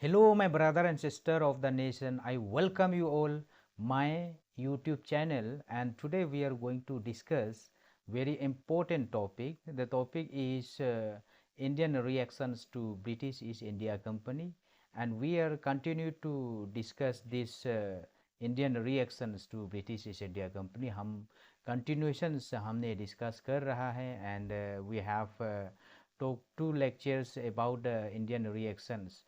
Hello, my brother and sister of the nation. I welcome you all my YouTube channel, and today we are going to discuss very important topic. The topic is Indian reactions to British East India Company, and we are continue to discuss this Indian reactions to British East India Company. हम continuations हमने discuss कर रहा है, and we have talked two lectures about the Indian reactions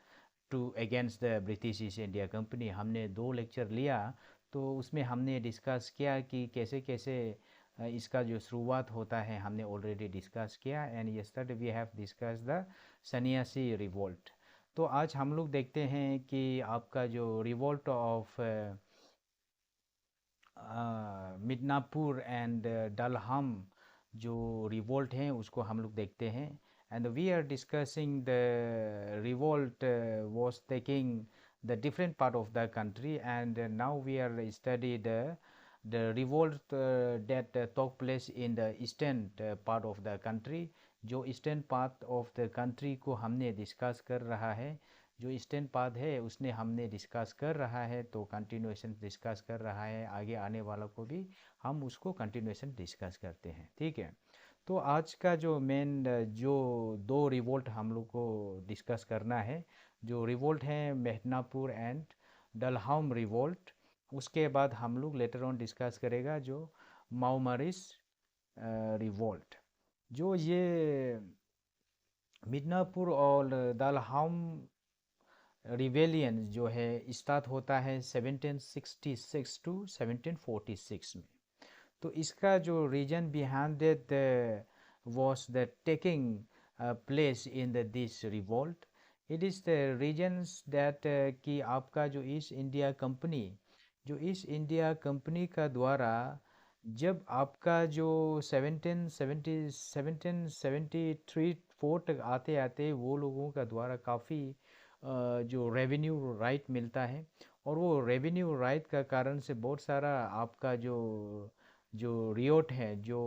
to against the British East India company. हमने दो lecture लिया, तो उसमें हमने डिस्कस किया कि कैसे कैसे इसका जो शुरुआत होता है हमने ऑलरेडी डिस्कस किया। And yesterday we have discussed the Sannyasi revolt. तो आज हम लोग देखते हैं कि आपका जो रिवोल्ट ऑफ मिदनापुर एंड डलहम जो रिवोल्ट हैं उसको हम लोग देखते हैं। And we are discussing the revolt was taking the different part of the country, and now we are study the revolt that took place in the eastern part of the country। जो eastern part of the country को हमने discuss कर रहा है, जो eastern part है उसने हमने डिस्कस कर रहा है, तो कंटिन्यूएशन डिस्कस कर रहा है। आगे आने वाला को भी हम उसको कंटिन्यूएशन डिस्कस करते हैं, ठीक है। तो आज का जो मेन जो दो रिवोल्ट हम लोग को डिस्कस करना है, जो रिवोल्ट हैं मेहनापुर एंड डलहौम रिवोल्ट। उसके बाद हम लोग लेटर ऑन डिस्कस करेगा जो माओमारिस रिवोल्ट। जो ये मिदनापुर और दलहौम रिवेलियन जो है स्टार्ट होता है 1766 टू 1746 में। तो इसका जो reason behind that was the taking place in the this revolt। it is the regions that कि आपका जो ईस्ट इंडिया कंपनी, जो ईस्ट इंडिया कंपनी का द्वारा जब आपका जो 1773 फोर तक आते आते वो लोगों का द्वारा काफ़ी जो रेवेन्यू राइट मिलता है, और वो रेवेन्यू राइट का कारण से बहुत सारा आपका जो जो रियोट है, जो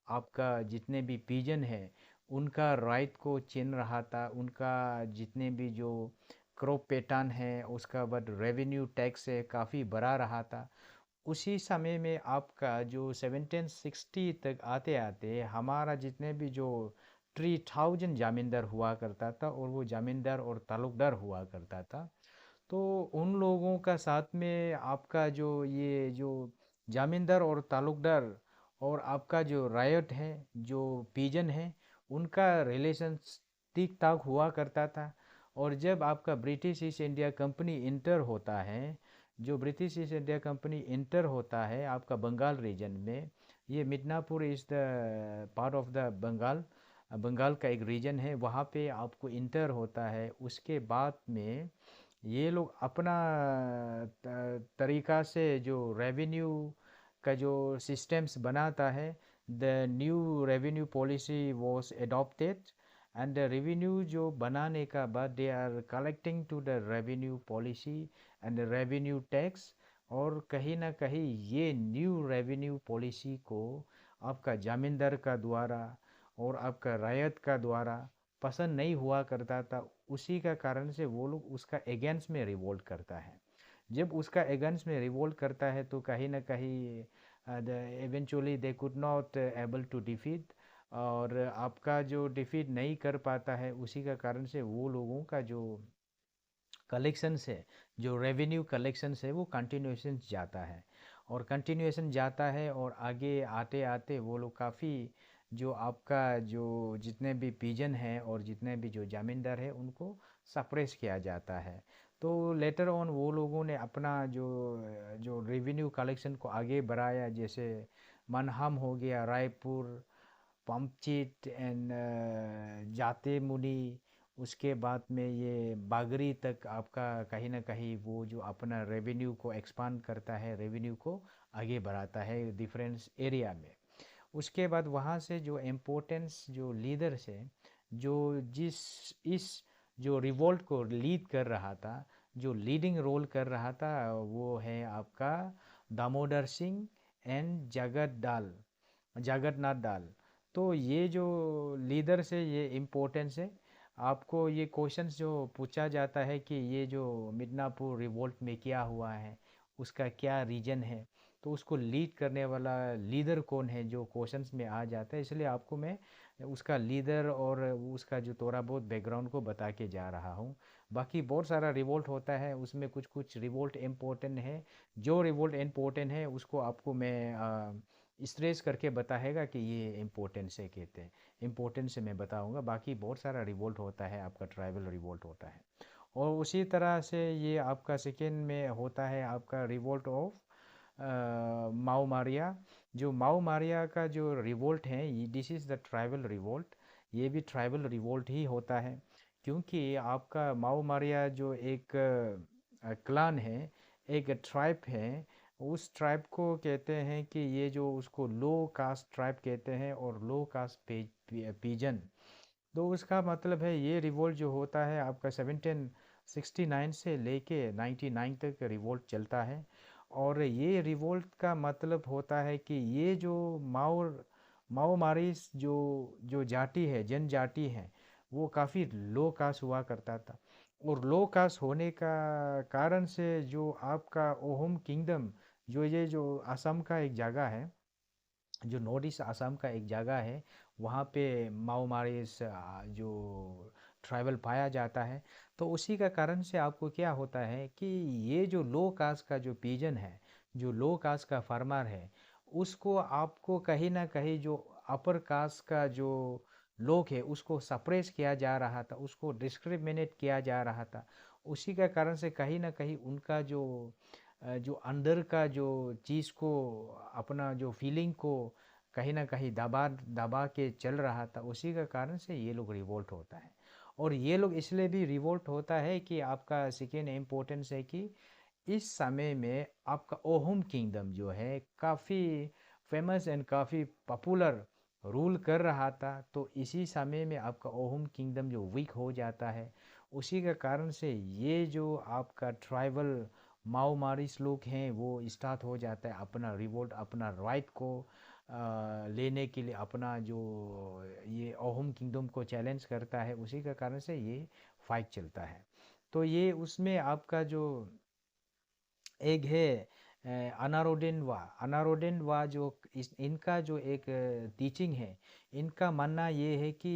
आपका जितने भी पीजन है उनका राइट को छीन रहा था। उनका जितने भी जो क्रॉप पैटर्न है उसका बट रेवेन्यू टैक्स है काफ़ी बढ़ा रहा था। उसी समय में आपका जो 1760 तक आते आते हमारा जितने भी जो 3000 जामींदार हुआ करता था, और वो जामींदार और तालुकदार हुआ करता था, तो उन लोगों का साथ में आपका जो ये जो जामींदार और तालुकदार और आपका जो रायट है, जो पीजन है, उनका रिलेशन ठीक ठाक हुआ करता था। और जब आपका British East India company enter होता है, जो British East India company enter होता है आपका बंगाल रीजन में, ये Midnapore is the part of the Bengal, Bengal का एक रीजन है, वहाँ पे आपको इंटर होता है। उसके बाद में ये लोग अपना तरीका से जो रेवेन्यू का जो सिस्टम्स बनाता है, the new revenue policy was adopted. And the revenue जो बनाने का बाद they are collecting to the revenue policy and revenue tax. और कहीं ना कहीं ये न्यू रेवेन्यू पॉलिसी को आपका जामींदार का द्वारा और आपका रायत का द्वारा पसंद नहीं हुआ करता था। उसी का कारण से वो लोग उसका अगेंस्ट में रिवोल्ट करता है। जब उसका अगेंस्ट में रिवोल्ट करता है तो कहीं ना कहीं eventually they could not able to defeat, और आपका जो डिफीट नहीं कर पाता है, उसी का कारण से वो लोगों का जो कलेक्शंस है, जो रेवेन्यू कलेक्शंस है, वो कंटिन्यूएशन जाता है और कंटिन्यूएशन जाता है। और आगे आते आते वो लोग काफ़ी जो आपका जो जितने भी पीजन है और जितने भी जो जामींदार है उनको सप्रेस किया जाता है। तो लेटर ऑन वो लोगों ने अपना जो जो रेवेन्यू कलेक्शन को आगे बढ़ाया, जैसे मनहम हो गया, रायपुर, पंपचित एंड जाते मुनी। उसके बाद में ये बागरी तक आपका कहीं ना कहीं वो जो अपना रेवेन्यू को एक्सपांड करता है, रेवेन्यू को आगे बढ़ाता है डिफरेंस एरिया में। उसके बाद वहाँ से जो इम्पोर्टेंस जो लीडर्स है, जो जिस इस जो रिवोल्ट को लीड कर रहा था, जो लीडिंग रोल कर रहा था, वो है आपका दामोदर सिंह एंड जगन्नाथ दाल। तो ये जो लीडर से ये इम्पोर्टेंस है। आपको ये क्वेश्चंस जो पूछा जाता है कि ये जो मिदनापुर रिवोल्ट में क्या हुआ है, उसका क्या रीजन है, तो उसको लीड करने वाला लीडर कौन है, जो क्वेश्चंस में आ जाता है। इसलिए आपको मैं उसका लीडर और उसका जो थोड़ा बहुत बैकग्राउंड को बता के जा रहा हूँ। बाकी बहुत सारा रिवोल्ट होता है, उसमें कुछ कुछ रिवोल्ट इम्पोर्टेंट है। जो रिवोल्ट इम्पोर्टेंट है उसको आपको मैं स्ट्रेस करके बताएगा कि ये इम्पोर्टेंट से कहते हैं, इम्पोर्टेंट से मैं बताऊंगा। बाकी बहुत सारा रिवोल्ट होता है, आपका ट्राइबल रिवोल्ट होता है। और उसी तरह से ये आपका सेकेंड में होता है आपका रिवोल्ट ऑफ माओ मारिया। जो माओ मारिया का जो रिवोल्ट है, this is the tribal revolt. ये भी ट्राइबल रिवोल्ट ही होता है, क्योंकि आपका माओ मारिया जो एक क्लान है, एक ट्राइब है, उस ट्राइब को कहते हैं कि ये जो उसको लो कास्ट ट्राइब कहते हैं और लो कास्ट पीजन। तो उसका मतलब है ये रिवोल्ट जो होता है आपका 1769 से लेके 99 तक रिवोल्ट चलता है। और ये रिवोल्ट का मतलब होता है कि ये जो माओ माओ मारिस जो जो जाति है, जनजाति है, वो काफ़ी लो कास्ट हुआ करता था। और लो कास्ट होने का कारण से जो आपका ओहम किंगडम, जो ये जो असम का एक जगह है, जो नॉर्थ ईस्ट असम का एक जगह है, वहाँ पे माओ मारिस जो ट्राइबल पाया जाता है। तो उसी का कारण से आपको क्या होता है कि ये जो लो कास्ट का जो पीजन है, जो लो कास्ट का फार्मर है, उसको आपको कहीं ना कहीं जो अपर कास्ट का जो लोग है उसको सप्रेस किया जा रहा था, उसको डिस्क्रिमिनेट किया जा रहा था। उसी का कारण से कहीं ना कहीं उनका जो अंदर का जो चीज़ को, अपना जो फीलिंग को कहीं ना कहीं दबा दबा के चल रहा था, उसी का कारण से ये लोग रिवोल्ट होता है। और ये लोग इसलिए भी रिवोल्ट होता है कि आपका सेकेंड इम्पोर्टेंस है कि इस समय में आपका ओहम किंगडम जो है काफ़ी फेमस एंड काफ़ी पॉपुलर रूल कर रहा था। तो इसी समय में आपका ओहम किंगडम जो वीक हो जाता है, उसी के कारण से ये जो आपका ट्राइबल माओ मारिस लोग हैं वो स्टार्ट हो जाता है अपना रिवोल्ट, अपना राइट को लेने के लिए, अपना जो ये ओहम किंगडम को चैलेंज करता है, उसी के कारण से ये फाइट चलता है। तो ये उसमें आपका जो एक है अनारोडिन वा जो इनका जो एक टीचिंग है, इनका मानना ये है कि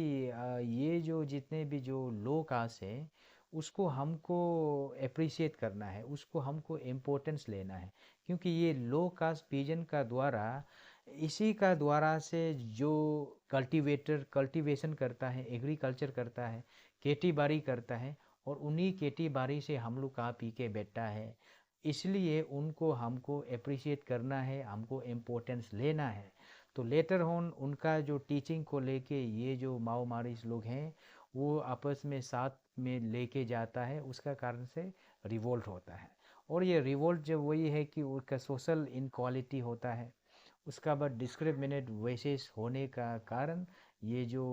ये जो जितने भी जो लो कास्ट है, उसको हमको अप्रिशिएट करना है, उसको हमको इम्पोर्टेंस लेना है। क्योंकि ये लो कास्ट पीजन का द्वारा, इसी का द्वारा से जो कल्टीवेशन करता है, एग्रीकल्चर करता है, खेती बाड़ी करता है, और उन्हीं खेती बाड़ी से हम लोग खा पी के बैठा है। इसलिए उनको हमको अप्रिशिएट करना है, हमको इम्पोर्टेंस लेना है। तो लेटर ऑन उनका जो टीचिंग को लेके ये जो माओ मारिस लोग हैं वो आपस में साथ में लेके जाता है, उसका कारण से रिवोल्ट होता है। और ये रिवोल्ट जब वही है कि उनका सोशल इनक्वालिटी होता है, उसका बाद डिस्क्रिमिनेट वेसेस होने का कारण ये जो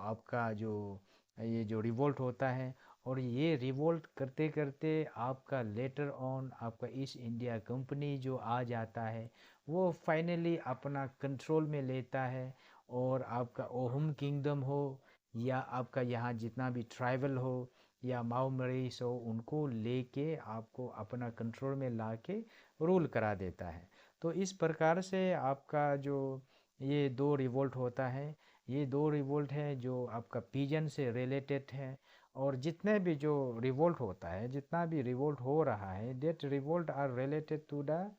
आपका जो ये जो रिवोल्ट होता है। और ये रिवोल्ट करते करते आपका लेटर ऑन आपका ईस्ट इंडिया कंपनी जो आ जाता है, वो फाइनली अपना कंट्रोल में लेता है। और आपका ओहम किंगडम हो या आपका यहाँ जितना भी ट्राइबल हो या माओ मरीस हो, उनको लेके आपको अपना कंट्रोल में ला के रूल करा देता है। तो इस प्रकार से आपका जो ये दो रिवोल्ट होता है, ये दो रिवोल्ट है जो आपका पीजन से रिलेटेड है। और जितने भी जो रिवोल्ट होता है, जितना भी रिवोल्ट हो रहा है, that revolt are related to the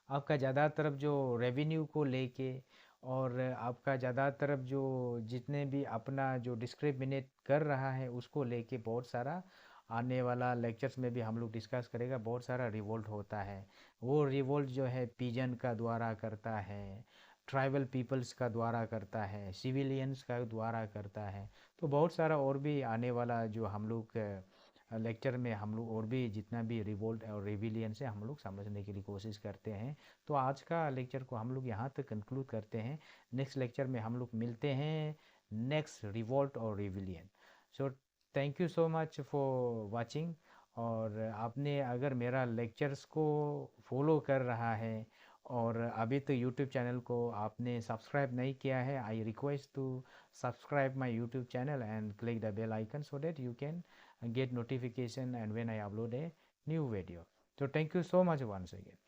आपका ज़्यादातर जो रेवेन्यू को लेके, और आपका ज़्यादातर जो जितने भी अपना जो डिस्क्रिमिनेट कर रहा है उसको लेके बहुत सारा आने वाला लेक्चर्स में भी हम लोग डिस्कस करेगा। बहुत सारा रिवोल्ट होता है, वो रिवोल्ट जो है पीजन का द्वारा करता है, ट्राइबल पीपल्स का द्वारा करता है, सिविलियंस का द्वारा करता है। तो बहुत सारा और भी आने वाला जो हम लोग लेक्चर में हम लोग और भी जितना भी रिवोल्ट और रिविलियन से हम लोग समझने के लिए कोशिश करते हैं। तो आज का लेक्चर को हम लोग यहाँ तक कंक्लूड करते हैं। नेक्स्ट लेक्चर में हम लोग मिलते हैं, नेक्स्ट रिवोल्ट और rebellion. So thank you so much for watching. और आपने अगर मेरा लेक्चर्स को फॉलो कर रहा है और अभी तो यूट्यूब चैनल को आपने सब्सक्राइब नहीं किया है, I request to subscribe my YouTube channel and click the bell icon so that you can get notification and when I upload a new video. So thank you so much once again.